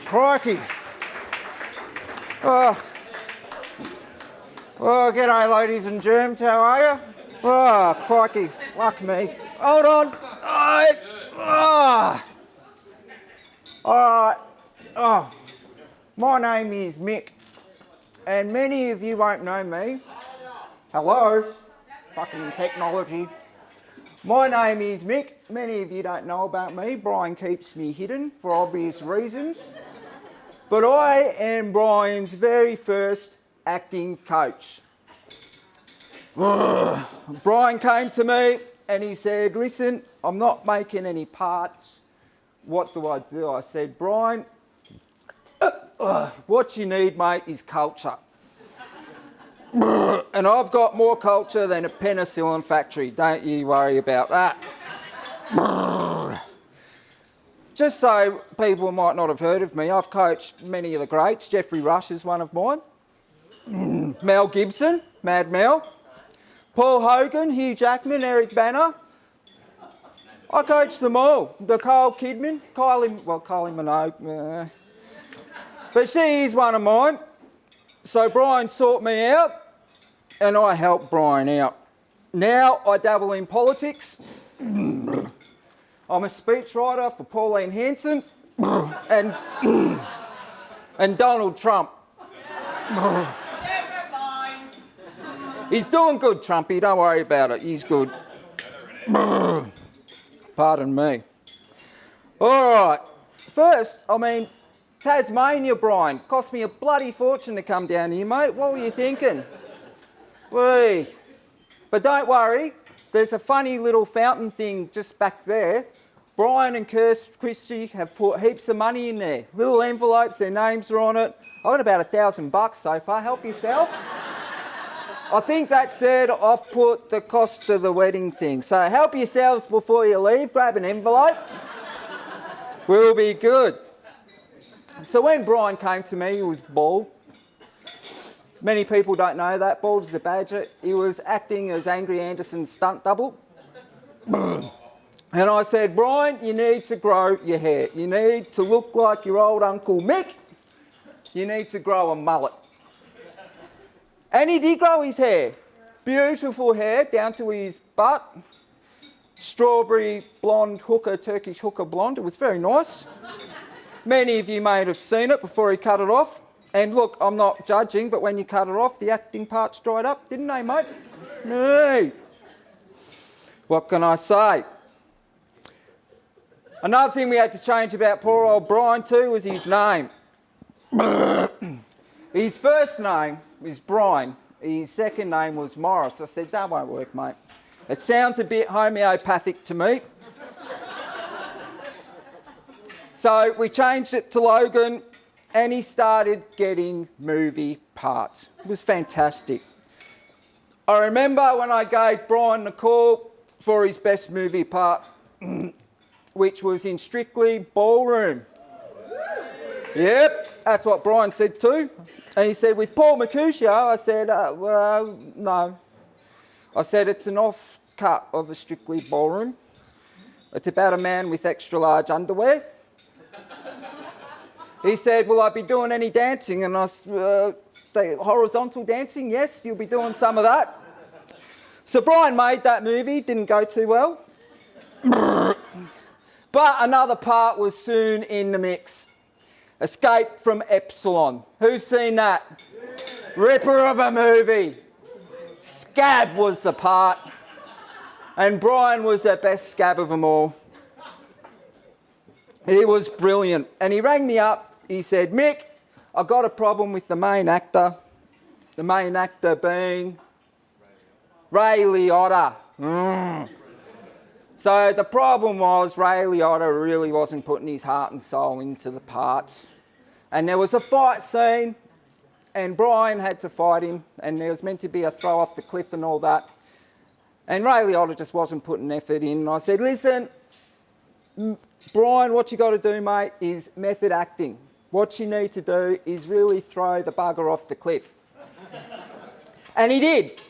Crikey. Oh, g'day ladies and germs, how are you? Oh, crikey, fuck me. Hold on. Alright. Oh, my name is Mick, and many of you won't know me. Hello? Fucking technology. My name is Mick. Many of you don't know about me. Brian keeps me hidden for obvious reasons. But I am Brian's very first acting coach. Brian came to me and he said, listen, I'm not making any parts. What do? I said, Brian, what you need, mate, is culture. And I've got more culture than a penicillin factory. Don't you worry about that. Just so people might not have heard of me, I've coached many of the greats. Jeffrey Rush is one of mine. Mel Gibson, Mad Mel. Paul Hogan, Hugh Jackman, Eric Banner. I coached them all. Nicole Kidman, Kylie Minogue. But she is one of mine. So Brian sought me out and I helped Brian out. Now I dabble in politics. I'm a speechwriter for Pauline Hanson and Donald Trump. Never mind. He's doing good, Trumpy, don't worry about it, he's good. Pardon me. All right, first, Tasmania, Brian, cost me a bloody fortune to come down here, mate. What were you thinking? Whee. But don't worry, there's a funny little fountain thing just back there. Brian and Kristi have put heaps of money in there. Little envelopes, their names are on it. I've got about $1,000 so far, help yourself. I think that said I've put the cost of the wedding thing. So help yourselves before you leave, grab an envelope. We'll be good. So when Brian came to me, he was bald. Many people don't know that, bald as the badger. He was acting as Angry Anderson's stunt double. And I said, Brian, you need to grow your hair. You need to look like your old Uncle Mick. You need to grow a mullet. And he did grow his hair. Beautiful hair down to his butt. Strawberry blonde hooker, Turkish hooker blonde. It was very nice. Many of you may have seen it before he cut it off. And look, I'm not judging, but when you cut it off, the acting parts dried up, didn't they, mate? No. What can I say? Another thing we had to change about poor old Brian too was his name. His first name is Brian. His second name was Morris. I said, that won't work, mate. It sounds a bit homeopathic to me. So we changed it to Logan and he started getting movie parts. It was fantastic. I remember when I gave Brian a call for his best movie part, which was in Strictly Ballroom. Yep, that's what Brian said too. And he said, with Paul Mercutio, I said, well, no. I said, it's an off-cut of a Strictly Ballroom. It's about a man with extra large underwear. He said, will I be doing any dancing? And I said, horizontal dancing? Yes, you'll be doing some of that. So Brian made that movie, didn't go too well. But another part was soon in the mix. Escape from Epsilon. Who's seen that? Ripper of a movie. Scab was the part. And Brian was the best scab of them all. He was brilliant. And he rang me up. He said, Mick, I've got a problem with the main actor. The main actor being Ray Liotta. So the problem was Ray Liotta really wasn't putting his heart and soul into the parts. And there was a fight scene and Brian had to fight him and there was meant to be a throw off the cliff and all that. And Ray Liotta just wasn't putting effort in. And I said, listen, Brian, what you got to do, mate, is method acting. What you need to do is really throw the bugger off the cliff. And he did.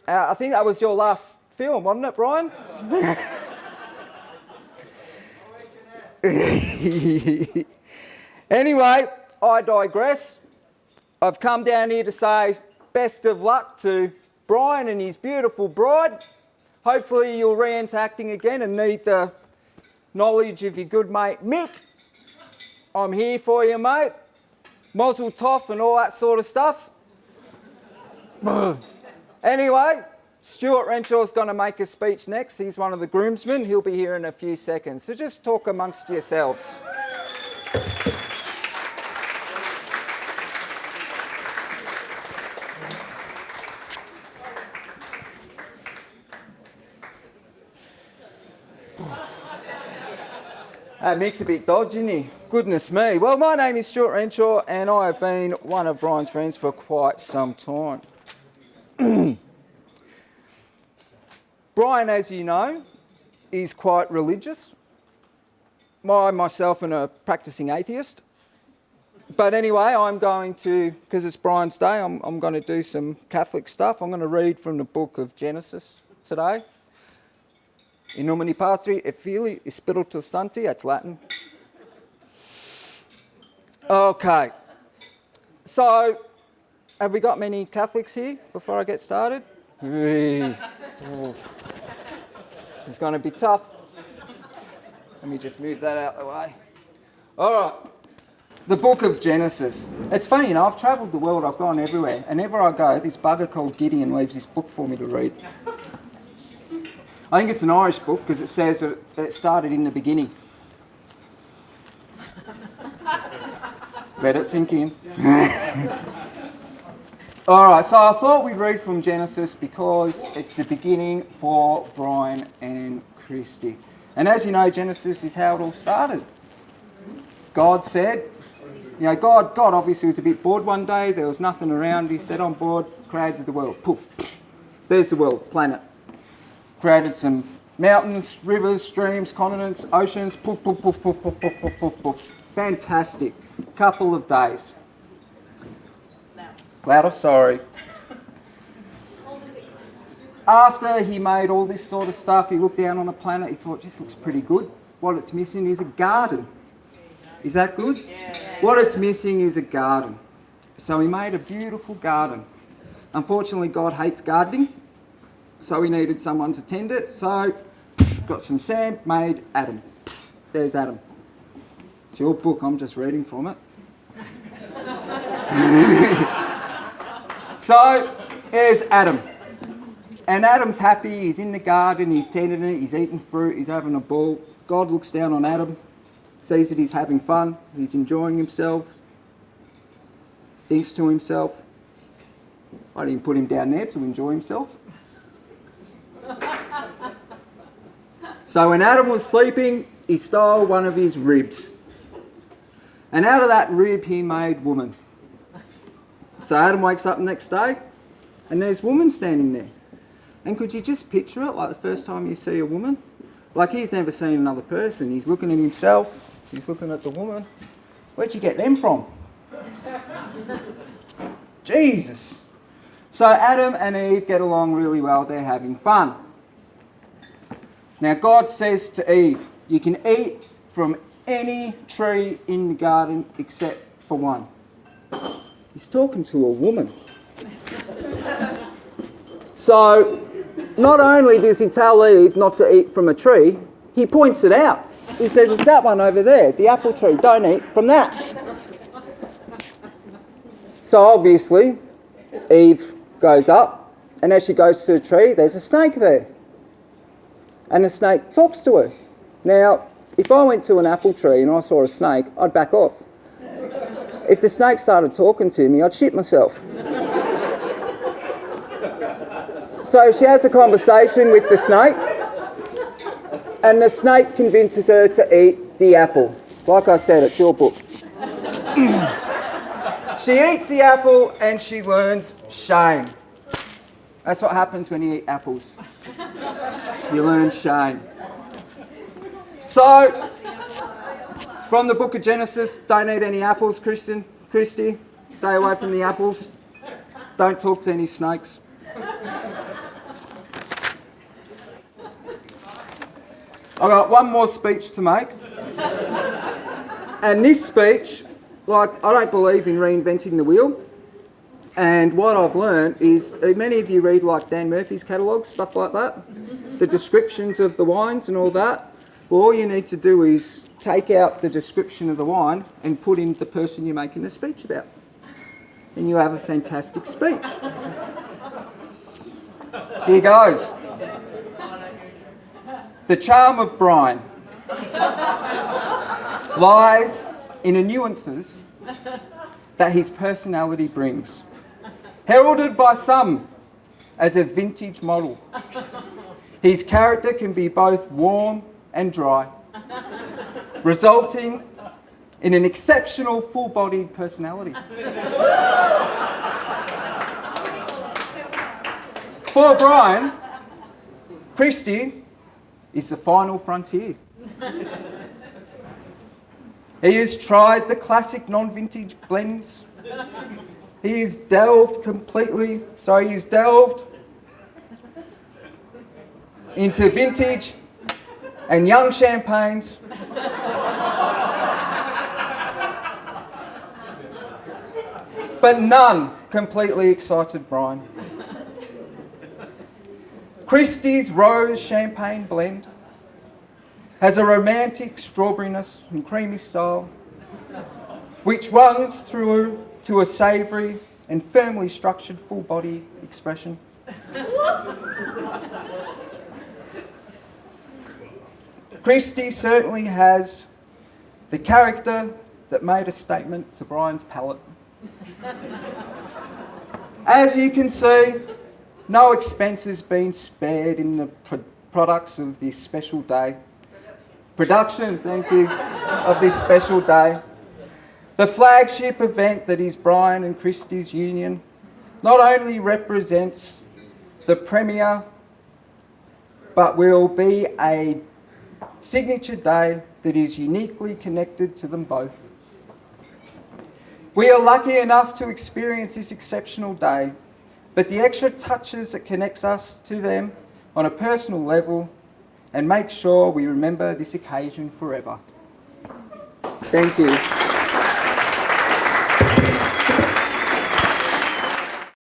I think that was your last film, wasn't it, Brian? Anyway, I digress. I've come down here to say best of luck to Brian and his beautiful bride. Hopefully you'll re-enter again and need the knowledge of your good mate Mick. I'm here for you, mate. Mazel tov and all that sort of stuff. Anyway, Stuart Renshaw's going to make a speech next. He's one of the groomsmen. He'll be here in a few seconds. So just talk amongst yourselves. That Mick's a bit dodgy, isn't he? Goodness me. Well, my name is Stuart Renshaw and I have been one of Brian's friends for quite some time. Brian, as you know, is quite religious. I myself am a practicing atheist. But anyway, I'm going to, because it's Brian's day, I'm going to do some Catholic stuff. I'm going to read from the book of Genesis today. In nomine Patri et Filii et Spiritus Sancti, that's Latin. Okay. So, have we got many Catholics here before I get started? It's going to be tough. Let me just move that out of the way. All right. The book of Genesis. It's funny, you know, I've travelled the world, I've gone everywhere, and wherever I go, this bugger called Gideon leaves this book for me to read. I think it's an Irish book because it says that it started in the beginning. Let it sink in. All right, so I thought we'd read from Genesis because it's the beginning for Brian and Kristi. And as you know, Genesis is how it all started. God said, you know, God obviously was a bit bored one day. There was nothing around. He said, I'm bored, created the world. Poof. There's the world, planet. Created some mountains, rivers, streams, continents, oceans. Poof, poof, poof, poof, poof, poof, poof, poof, poof. Fantastic. Couple of days. Louder, sorry. After he made all this sort of stuff, he looked down on the planet, he thought, this looks pretty good. What it's missing is a garden. Is that good? Yeah. What it's missing is a garden. So he made a beautiful garden. Unfortunately, God hates gardening, so he needed someone to tend it. So, got some sand, made Adam. There's Adam. It's your book, I'm just reading from it. So, there's Adam. And Adam's happy, he's in the garden, he's tending it, he's eating fruit, he's having a ball. God looks down on Adam, sees that he's having fun, he's enjoying himself, thinks to himself, I didn't put him down there to enjoy himself. So when Adam was sleeping, he stole one of his ribs. And out of that rib, he made woman. So Adam wakes up the next day, and there's woman standing there. And could you just picture it, like the first time you see a woman? Like he's never seen another person. He's looking at himself, he's looking at the woman. Where'd you get them from? Jesus. So Adam and Eve get along really well, they're having fun. Now God says to Eve, you can eat from any tree in the garden except for one. He's talking to a woman. So, not only does he tell Eve not to eat from a tree, he points it out. He says, it's that one over there, the apple tree, don't eat from that. So obviously, Eve goes up, and as she goes to the tree, there's a snake there. And the snake talks to her. Now, if I went to an apple tree and I saw a snake, I'd back off. If the snake started talking to me, I'd shit myself. So she has a conversation with the snake, and the snake convinces her to eat the apple. Like I said, it's your book. She eats the apple and she learns shame. That's what happens when you eat apples. You learn shame. So, from the book of Genesis, don't eat any apples, Kristi. Stay away from the apples. Don't talk to any snakes. I've got one more speech to make. And this speech, like, I don't believe in reinventing the wheel. And what I've learned is, many of you read like Dan Murphy's catalogues, stuff like that, the descriptions of the wines and all that. Well, all you need to do is take out the description of the wine and put in the person you're making the speech about. And you have a fantastic speech. Here goes. The charm of Brian lies in the nuances that his personality brings. Heralded by some as a vintage model, his character can be both warm and dry, resulting in an exceptional full-bodied personality. For Brian, Kristi is the final frontier. He has tried the classic non-vintage blends. He has delved into vintage and young champagnes. But none completely excited Brian. Kristi's Rose Champagne blend has a romantic strawberryness and creamy style, which runs through to a savoury and firmly structured full body expression. Kristi certainly has the character that made a statement to Brian's palate. As you can see, no expense has been spared in the products of this special day. Production, thank you, of this special day. The flagship event that is Brian and Kristi's union not only represents the premiere, but will be a signature day that is uniquely connected to them both. We are lucky enough to experience this exceptional day, but the extra touches that connects us to them on a personal level and make sure we remember this occasion forever. Thank you.